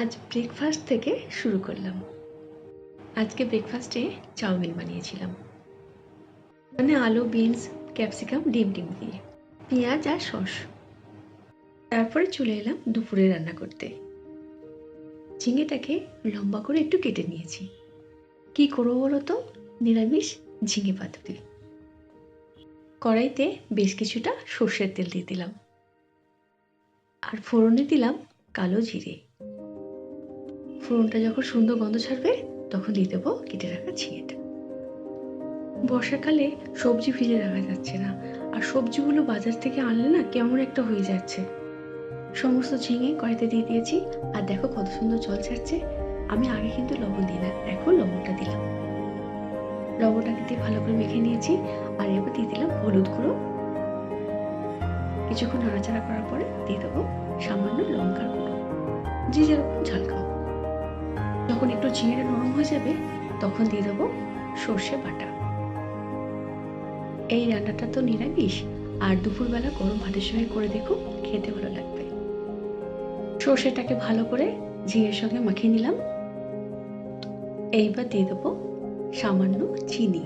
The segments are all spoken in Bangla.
আজ ব্রেকফাস্ট থেকে শুরু করলাম। আজকে ব্রেকফাস্টে চাউমিন বানিয়েছিলাম। মানে আলু, বিনস, ক্যাপসিকাম, ডিম দিয়ে, পেঁয়াজ আর সস। তারপরে চলে এলাম দুপুরে রান্না করতে। ঝিঙেটাকে লম্বা করে একটু কেটে নিয়েছি। কি করবো বলো তো? নিরামিষ ঝিঙে পাতুরি। কড়াইতে বেশ কিছুটা সর্ষের তেল দিয়ে দিলাম। আর ফোড়নে দিলাম কালো জিরে। ফোড়নটা যখন সুন্দর গন্ধ ছাড়বে তখন দিয়ে দেবো কেটে রাখা ঝিঙেটা। বর্ষাকালে সবজি ভিজে রাখা যাচ্ছে না, আর সবজিগুলো বাজার থেকে আনলে না কেমন একটা হয়ে যাচ্ছে। সমস্ত ঝিঙে কড়াইতে দিয়ে দিয়েছি, আর দেখো কত সুন্দর জল ছাড়ছে। আমি আগে কিন্তু লবণ দিই না, এখন লবণটা দিলাম। লবণটাকে দিয়ে ভালো করে মেখে নিয়েছি, আর এবার দিয়ে দিলাম হলুদ গুঁড়ো। কিছুক্ষণ নাড়াচাড়া করার পরে দিয়ে দেবো সামান্য লঙ্কার গুঁড়ো, যে যেরকম ঝাল খাও। যখন একটু ঝিঙেটা নরম হয়ে যাবে তখন দিয়ে দেবো সর্ষে বাটা। এই রান্নাটা তো নিরামিষ, আর দুপুরবেলা গরম ভাতের সঙ্গে করে দেখো, খেতে ভালো লাগবে। সর্ষেটাকে ভালো করে ঝিঙের সঙ্গে মাখিয়ে নিলাম। এইবার দিয়ে দেবো সামান্য চিনি।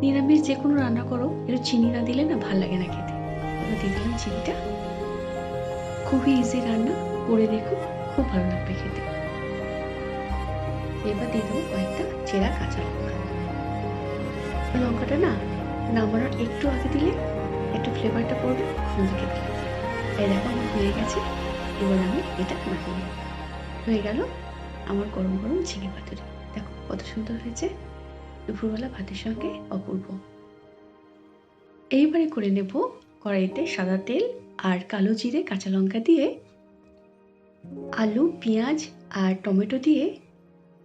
নিরামিষ যে কোনো রান্না করো, একটু চিনি না দিলে না ভাল লাগে না খেতে। এবার দিয়ে দিলাম চিনিটা। খুবই ইজি রান্না, করে দেখো, খুব ভালো লাগবে খেতে। এবার দিয়ে দেবো কয়েকটা চেরা কাঁচা লঙ্কা। লঙ্কাটা না নামানোর একটু আগে দিলে একটু ফ্লেভারটা পড়বে, সুন্দর খেতে লাগবে। এই দেখো আমার হয়ে গেছে। এবার আমি এটা নামিয়ে নেব। হয়ে গেল আমার গরম গরম ঝিঙে পাতুরি। দেখো কত সুন্দর হয়েছে, দুপুরবেলা ভাতের সঙ্গে অপূর্ব। এইবারে করে নেব কড়াইতে সাদা তেল আর কালো জিরে কাঁচা লঙ্কা দিয়ে আলু, পেঁয়াজ আর টমেটো দিয়ে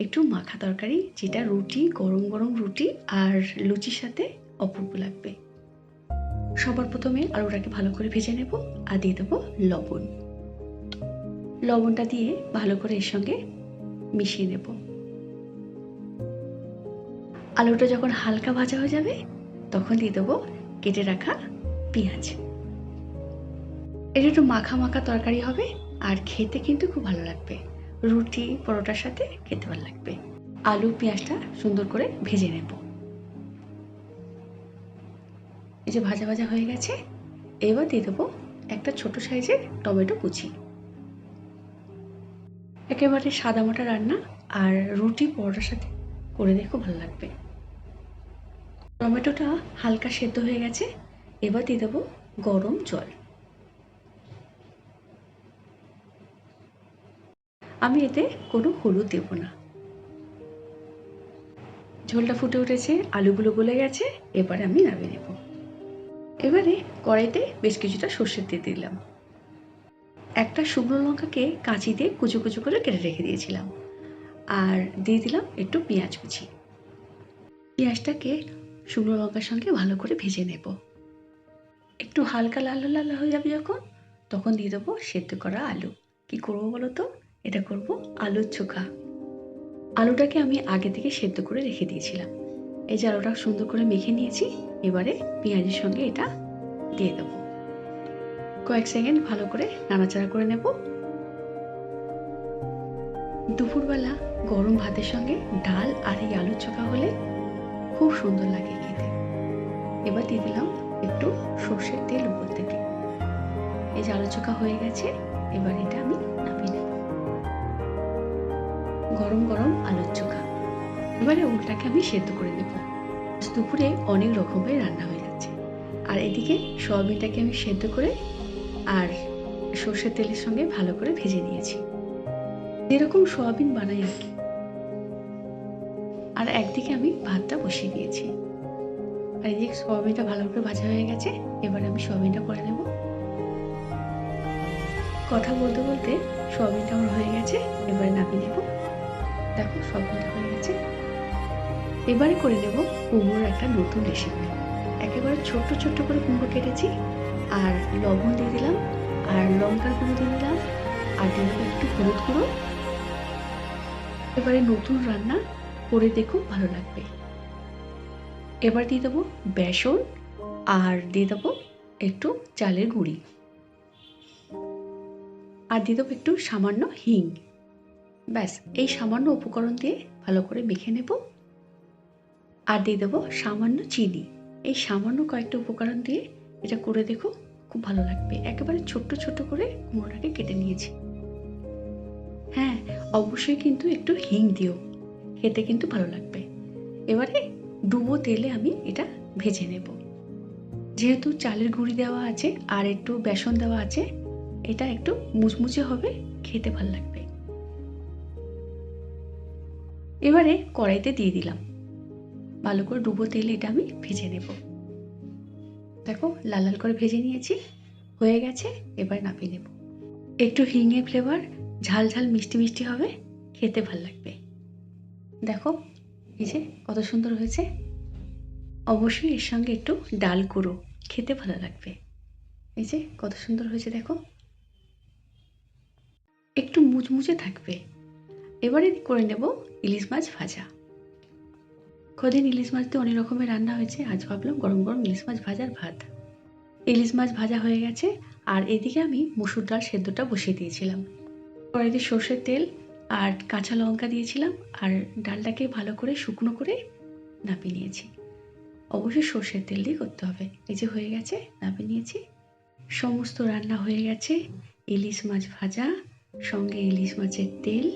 একটু মাখা তরকারি, যেটা রুটি, গরম গরম রুটি আর লুচির সাথে অপূর্ব লাগবে। সবার প্রথমে আলুটাকে ভালো করে ভেজে নেব, আর দিয়ে দেবো লবণ। লবণটা দিয়ে ভালো করে এর সঙ্গে মিশিয়ে নেব। আলুটা যখন হালকা ভাজা হয়ে যাবে তখন দিয়ে দেবো কেটে রাখা পেঁয়াজ। এটা একটু মাখা মাখা তরকারি হবে, আর খেতে কিন্তু খুব ভালো লাগবে। রুটি, পরোটার সাথে খেতে ভালো লাগবে। আলু, পেঁয়াজটা সুন্দর করে ভেজে নেব। এই যে ভাজা ভাজা হয়ে গেছে, এবার দিয়ে দেবো একটা ছোট সাইজের টমেটো কুচি। একেবারে সাদামাটা রান্না, আর রুটি, পরোটার সাথে করে দেখো, ভালো লাগবে। টমেটোটা হালকা সেদ্ধ হয়ে গেছে, এবার দিয়ে দেবো গরম জল। আমি এতে কোনো হলুদ দেব না। ঝোলটা ফুটে উঠেছে, আলুগুলো গলে গেছে, এবারে আমি নামিয়ে নেব। এবারে কড়াইতে বেশ কিছুটা সর্ষের তেল দিলাম। একটা শুকনো লঙ্কাকে কাঁচি দিয়ে কুচো কুচো করে কেটে রেখে দিয়েছিলাম, আর দিয়ে দিলাম একটু পেঁয়াজ কুচি। পেঁয়াজটাকে শুকনো লঙ্কার সঙ্গে ভালো করে ভেজে নেব। একটু হালকা লাল লাল হয়ে যাবে যখন, তখন দিয়ে দেবো সেদ্ধ করা আলু। কি করবো বলো তো? এটা করব আলুর চোখা। আলুটাকে আমি আগে থেকে সেদ্ধ করে রেখে দিয়েছিলাম। এই যে আলুটা সুন্দর করে মেখে নিয়েছি, এবারে পেঁয়াজের সঙ্গে এটা দিয়ে দেবো। কয়েক সেকেন্ড ভালো করে নাড়াচাড়া করে নেব। দুপুরবেলা গরম ভাতের সঙ্গে ডাল আর এই আলুর চোখা হলে খুব সুন্দর লাগে খেতে। এবার দিয়ে দিলাম একটু সর্ষের তেল উপর থেকে। এই যে আলু চোখা হয়ে গেছে, এবার এটা আমি নামিয়ে নেব। গরম গরম আলুর চোখা। এবারে ওটাকে আমি সেদ্ধ করে নেব। দুপুরে অনেক রকমের রান্না হয়ে যাচ্ছে, আর এদিকে সয়াবিনটাকে আমি সেদ্ধ করে আর সর্ষের তেলের সঙ্গে ভালো করে ভেজে নিয়েছি, যেরকম সয়াবিন বানাই আর কি। আর একদিকে আমি ভাতটা বসিয়ে দিয়েছি, আর এদিকে সয়াবিনটা ভালো করে ভাজা হয়ে গেছে। এবার আমি সয়াবিনটা করে নেব। কথা বলতে বলতে সয়াবিনটা আমার হয়ে গেছে, এবারে নামিয়ে নেব। দেখো সয়াবিনটা হয়ে গেছে। এবারে করে নেব কুমড়োর একটা নতুন রেসিপি। একেবারে ছোট্ট ছোট্ট করে কুমড়ো কেটেছি, আর লবণ দিয়ে দিলাম, আর লঙ্কার গুঁড়ো দিয়ে দিলাম, আর দিয়ে দেবো একটু হলুদ গুঁড়ো। এবারে নতুন রান্না করে দেখো, ভালো লাগবে। এবার দিয়ে দেবো বেসন, আর দিয়ে দেবো একটু চালের গুঁড়ি। আর দিয়ে দেবো একটু সামান্য হিং। ব্যাস, এই সামান্য উপকরণ দিয়ে ভালো করে মেখে নেব। আর দিয়ে দেবো সামান্য চিনি। এই সামান্য কয়েকটা উপকরণ দিয়ে এটা করে দেখো, খুব ভালো লাগবে। একেবারে ছোট্ট ছোট্ট করে কুমড়োটাকে কেটে নিয়েছি। হ্যাঁ, অবশ্যই কিন্তু একটু হিং দিও, খেতে কিন্তু ভালো লাগবে। এবারে ডুবো তেলে আমি এটা ভেজে নেব। যেহেতু চালের গুঁড়ি দেওয়া আছে আর একটু বেসন দেওয়া আছে, এটা একটু মুচমুচে হবে, খেতে ভালো লাগবে। এবারে কড়াইতে দিয়ে দিলাম, ভালো করে ডুবো তেলে এটা আমি ভেজে নেব। দেখো লাল লাল করে ভেজে নিয়েছি, হয়ে গেছে। এবার নামিয়ে নেব। একটু হিঙে ফ্লেভার, ঝাল ঝাল মিষ্টি মিষ্টি হবে, খেতে ভালো লাগবে। দেখো এই যে কত সুন্দর হয়েছে। অবশ্যই এর সঙ্গে একটু ডাল গুঁড়ো, খেতে ভালো লাগবে। এই যে কত সুন্দর হয়েছে দেখো, একটু মুচমুচে থাকবে। এবারে করে নেব ইলিশ মাছ ভাজা। কদিন ইলিশ মাছ দিয়ে অনেক রকমের রান্না হয়েছে, আজ ভাবলাম গরম গরম ইলিশ মাছ ভাজার ভাত। ইলিশ মাছ ভাজা হয়ে গেছে, আর এদিকে আমি মসুর ডাল সেদ্ধটা বসিয়ে দিয়েছিলাম। কড়াইতে সর্ষের তেল আর কাঁচা লঙ্কা দিয়েছিলাম, আর ডালটাকে ভালো করে শুকনো করে নামিয়ে নিয়েছি। অবশ্যই সর্ষের তেল দিয়ে করতে হবে। এই যে হয়ে গেছে, নামিয়ে নিয়েছি। সমস্ত রান্না হয়ে গেছে। ইলিশ মাছ ভাজা, সঙ্গে ইলিশ মাছের তেল,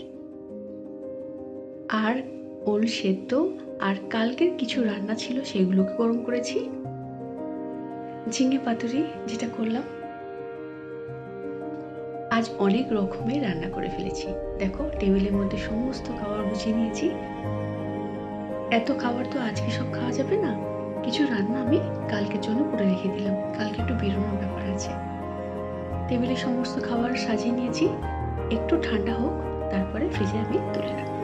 আর ওল সেদ্ধ, আর কালকের কিছু রান্না ছিল সেগুলোকে গরম করেছি। ঝিঙে পাতুরি যেটা করলাম। আজ অনেক রকমের রান্না করে ফেলেছি। দেখো টেবিলের মধ্যে সমস্ত খাবার গুছিয়ে নিয়েছি। এত খাবার তো আজকে সব খাওয়া যাবে না, কিছু রান্না আমি কালকের জন্য করে রেখে দিলাম, কালকে একটু বেরোনোর ব্যাপার আছে। টেবিলে সমস্ত খাবার সাজিয়ে নিয়েছি, একটু ঠান্ডা হোক, তারপরে ফ্রিজে আমি তুলে রাখবো।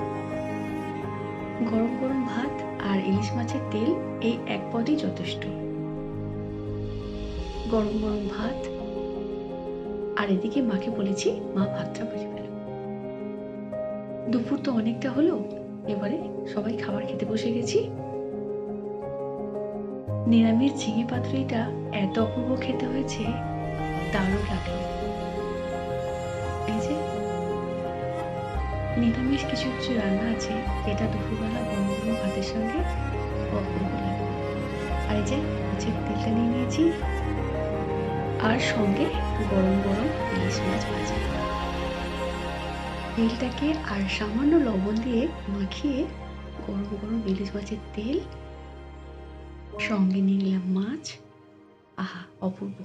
গরম গরম ভাত আর ইলিশ মাছের তেল, এই এক পদই যথেষ্ট। গরম গরম ভাত, আর এদিকে মাকে বলেছি মা ভাতটা বেড়ে ফেলো। দুপুর তো অনেকটা হলো, এবারে সবাই খাবার খেতে বসে গেছি। নিরামিষ ঝিঙে পাতুরিটা এত অপূর্ব খেতে হয়েছে, দারুণ লাগলো। এই যে নিরামিষ কিছু কিছু রান্না আছে, যেটা দুপুরবেলা গরম গরম ভাতের সঙ্গে অপূর্ব লাগবে। আর এই যে মাছের তেলটা নিয়ে নিয়েছি, আর সঙ্গে গরম গরম ইলিশ মাছ ভাজা। তেলটাকে আর সামান্য লবণ দিয়ে মাখিয়ে গরম গরম ইলিশ মাছের তেল, সঙ্গে নিয়ে নিলাম মাছ। আহা, অপূর্ব।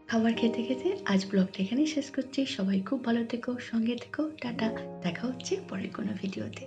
খাবার খেতে খেতে আজ ব্লগটা এখানেই শেষ করছি। সবাই খুব ভালো থেকো, সঙ্গে থেকো। টাটা, দেখা হচ্ছে পরের কোনো ভিডিওতে।